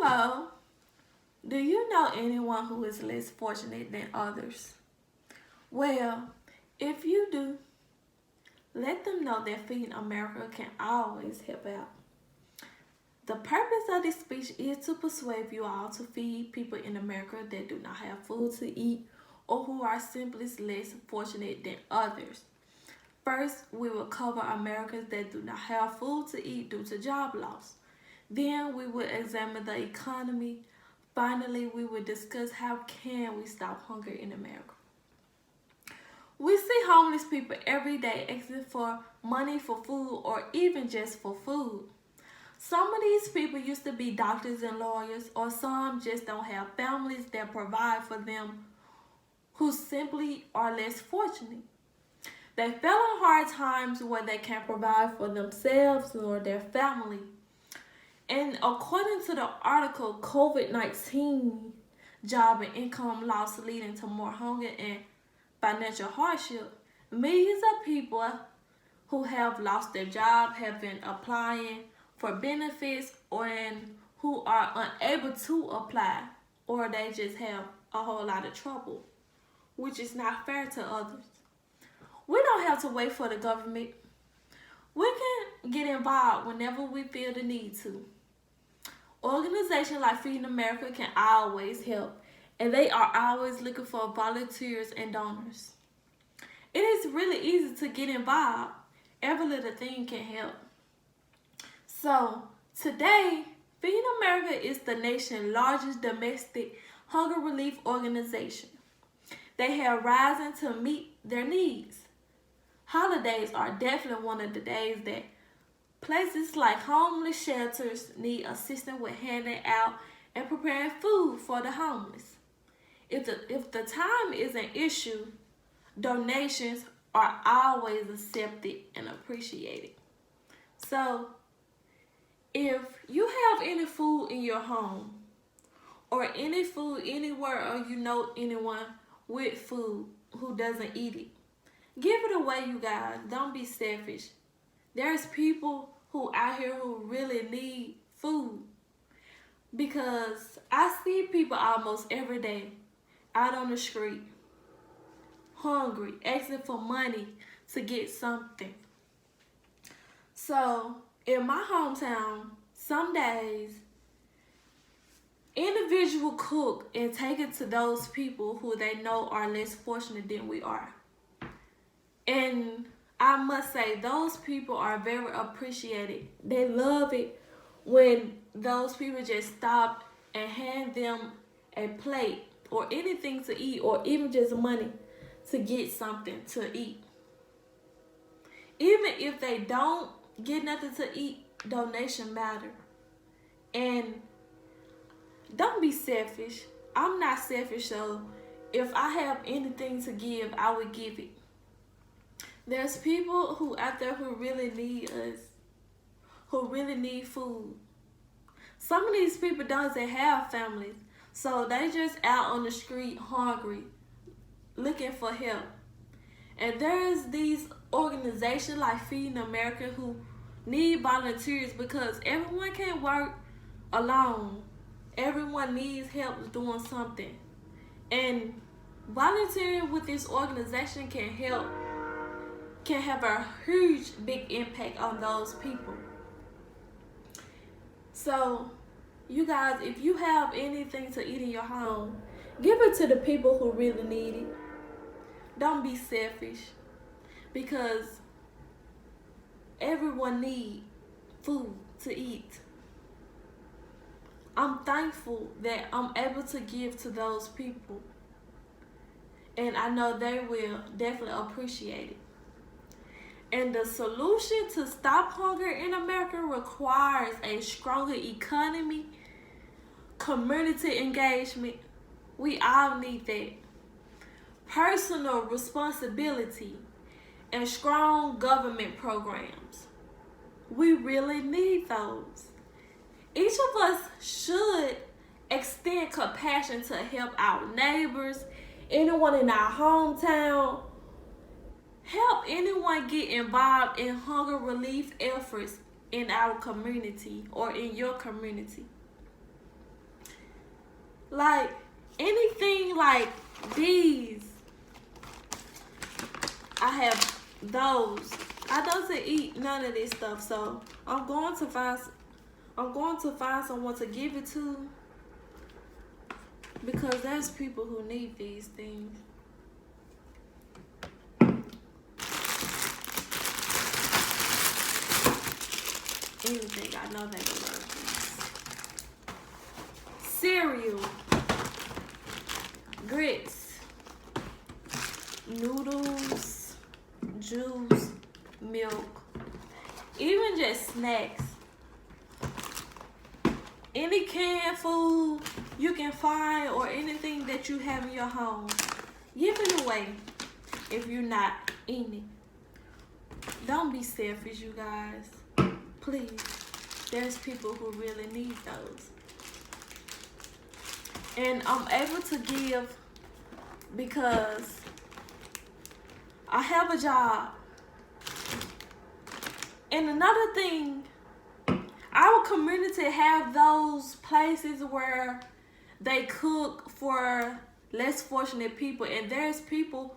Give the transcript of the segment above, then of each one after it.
Hello, do you know anyone who is less fortunate than others? Well, if you do, let them know that Feeding America can always help out. The purpose of this speech is to persuade you all to feed people in America that do not have food to eat or who are simply less fortunate than others. First, we will cover Americans that do not have food to eat due to job loss. Then we will examine the economy. Finally, we will discuss how can we stop hunger in America. We see homeless people every day asking for money for food or even just for food. Some of these people used to be doctors and lawyers, or some just don't have families that provide for them who simply are less fortunate. They fell on hard times where they can't provide for themselves or their family. And according to the article, COVID-19 job and income loss leading to more hunger and financial hardship, millions of people who have lost their job have been applying for benefits and who are unable to apply, or they just have a whole lot of trouble, which is not fair to others. We don't have to wait for the government. We can get involved whenever we feel the need to. Organizations like Feeding America can always help, and they are always looking for volunteers and donors. It is really easy to get involved. Every little thing can help. So, today, Feeding America is the nation's largest domestic hunger relief organization. They have risen to meet their needs. Holidays are definitely one of the days that places like homeless shelters need assistance with handing out and preparing food for the homeless. If the time is an issue, donations are always accepted and appreciated. So, if you have any food in your home or any food anywhere, or you know anyone with food who doesn't eat it, give it away, you guys. Don't be selfish. There's people who out here who really need food, because I see people almost every day out on the street hungry, asking for money to get something. So in my hometown, some days individual cook and take it to those people who they know are less fortunate than we are. And I must say, those people are very appreciated. They love it when those people just stop and hand them a plate or anything to eat, or even just money to get something to eat. Even if they don't get nothing to eat, donation matter. And don't be selfish. I'm not selfish, so if I have anything to give, I would give it. There's people who out there who really need us, who really need food. Some of these people doesn't have families, so they just out on the street hungry, looking for help. And there's these organizations like Feeding America who need volunteers, because everyone can't work alone. Everyone needs help doing something. And volunteering with this organization can have a huge, big impact on those people. So, you guys, if you have anything to eat in your home, give it to the people who really need it. Don't be selfish, because everyone needs food to eat. I'm thankful that I'm able to give to those people, and I know they will definitely appreciate it. And the solution to stop hunger in America requires a stronger economy, community engagement. We all need that. Personal responsibility and strong government programs. We really need those. Each of us should extend compassion to help our neighbors, anyone in our hometown. Help anyone get involved in hunger relief efforts in our community or in your community. Like anything like these, I have those. I don't eat none of this stuff, so I'm going to find someone to give it to, because there's people who need these things. Anything, I know they love this. Cereal, grits, noodles, juice, milk, even just snacks. Any canned food you can find or anything that you have in your home, give it away if you're not eating it. Don't be selfish, you guys. Please. There's people who really need those. And I'm able to give because I have a job. And another thing, our community have those places where they cook for less fortunate people, and there's people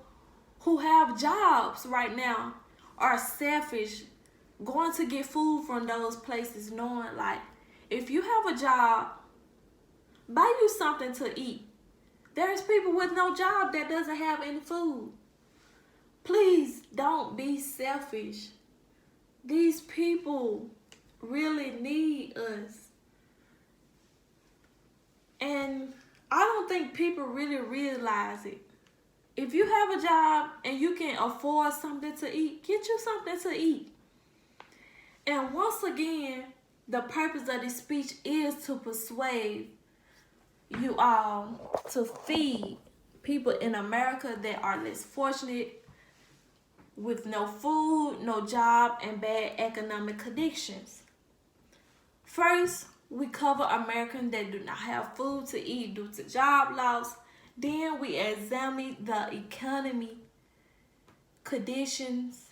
who have jobs right now are selfish going to get food from those places, knowing like if you have a job, buy you something to eat. There's people with no job that doesn't have any food. Please don't be selfish. These people really need us. And I don't think people really realize it. If you have a job and you can afford something to eat, get you something to eat. And once again, the purpose of this speech is to persuade you all to feed people in America that are less fortunate, with no food, no job, and bad economic conditions. First, we cover Americans that do not have food to eat due to job loss. Then we examine the economy conditions.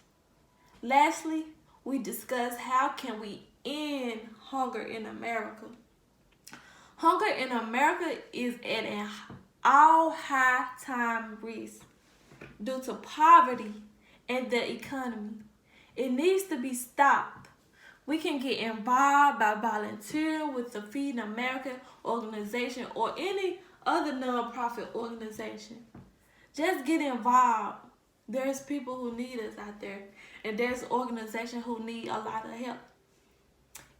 Lastly, we discuss how can we end hunger in America. Hunger in America is at an all-time risk due to poverty and the economy. It needs to be stopped. We can get involved by volunteering with the Feeding America organization or any other non-profit organization. Just get involved. There's people who need us out there, and there's organizations who need a lot of help.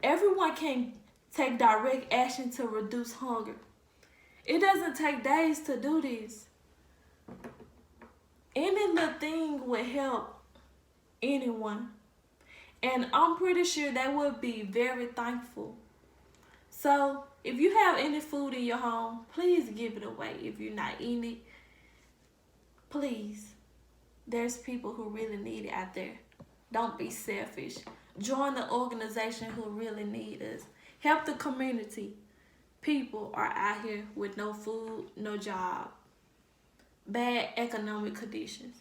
Everyone can take direct action to reduce hunger. It doesn't take days to do this. Any little thing would help anyone. And I'm pretty sure they would be very thankful. So, if you have any food in your home, please give it away. If you're not eating it, please. There's people who really need it out there. Don't be selfish. Join the organization who really need us. Help the community. People are out here with no food, no job, bad economic conditions.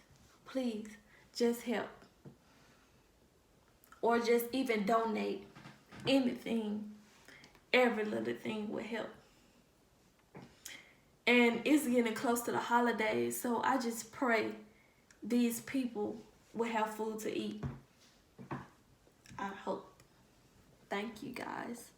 Please, just help. Or just even donate. Anything. Every little thing will help. And it's getting close to the holidays, so I just pray these people will have food to eat. I hope. Thank you, guys.